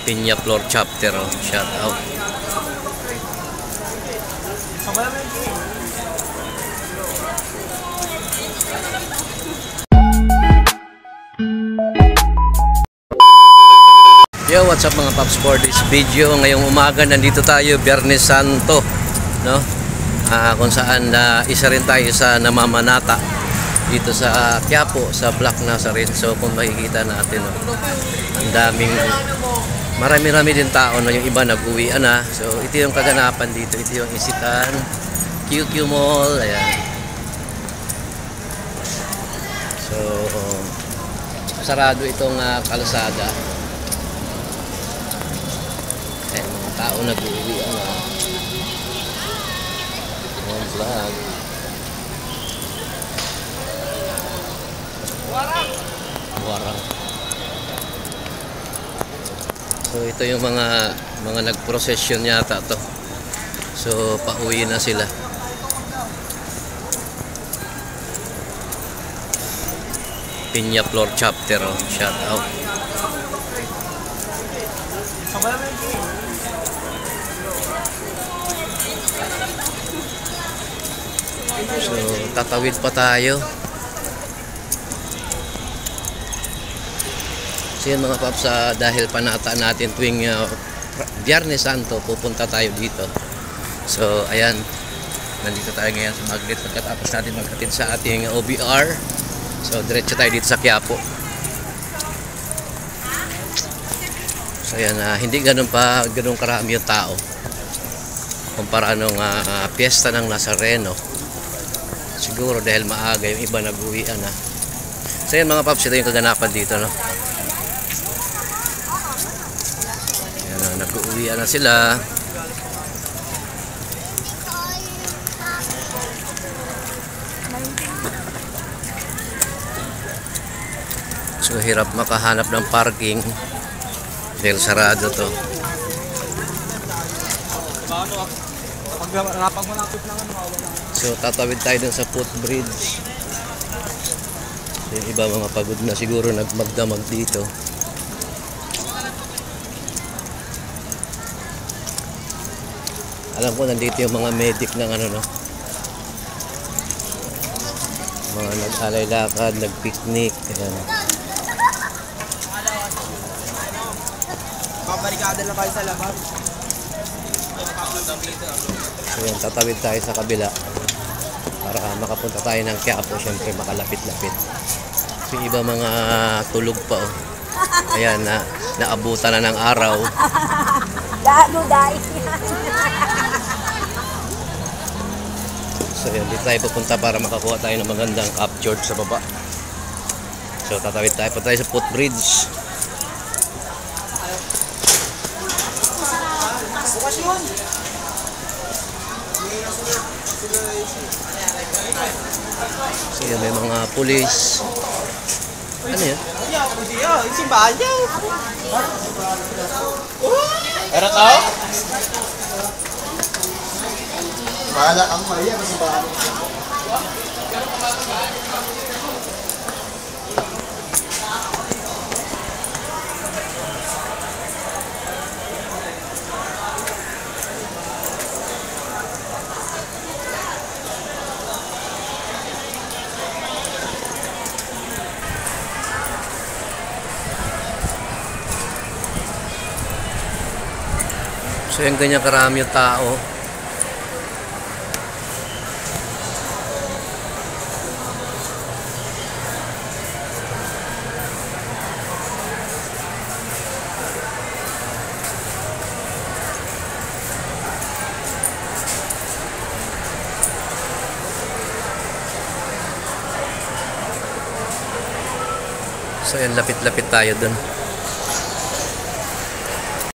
Peñaflor chapter, oh. Shout out. Yo, what's up mga paps, for this video ngayong umaga nandito tayo, Biyernes Santo, no? Kung saan isa rin tayo sa namamanata dito sa Quiapo, sa Black Nazarene. So kung makikita natin, no, ang daming marami-rami din tao na, yung iba nag-uwian na. So ito yung kaganapan dito, ito yung Isitan QQ Mall, ayan. So sarado itong kalsada. Ayan, mga tao nag-uwian na. Ayan, vlog. Warang. So ito yung mga nag-procession yata to. So pauwi na sila. Peñaflor chapter, oh. Shout out. So tatawid pa tayo. So yun mga paps, dahil panata natin tuwing Biyernes Santo, pupunta tayo dito. So ayan, nandito tayo ngayon sa Magnet pagkatapos natin magkatid sa ating OBR. So diretso tayo dito sa Quiapo. So ayan, hindi ganun karami yung tao kumpara nung piyesta ng Nazareno. Siguro dahil maaga, yung iba nag-uwian na. So ayan mga paps, ito yung kaganapan dito, no? Nag-uwian na sila. So hirap makahanap ng parking dahil sarado to. So tatawid tayo dun sa footbridge. Yung iba mga pagod na siguro nagmagdamag dito. Alam ko nandito yung mga medic ng no? Mga nag-alay lakad, nag-picnic. Ayan. Pabarikada na kayo sa labas. So yan, tatawid tayo sa kabila para makapunta tayo ng Quiapo, syempre makalapit-lapit. So iba mga tulog pa, oh. Ayan, naabutan na ng araw. So yun, dito tayo pupunta para makakuha tayo ng magandang captured sa baba. So tatawid tayo pa tayo sa footbridge. So yun, may mga pulis. Ano yun? Yung simbahan niya. Pero tao? Bahala ang Maria sa simbahan. So yung ganyan karami yung tao. So yan, lapit-lapit tayo dun.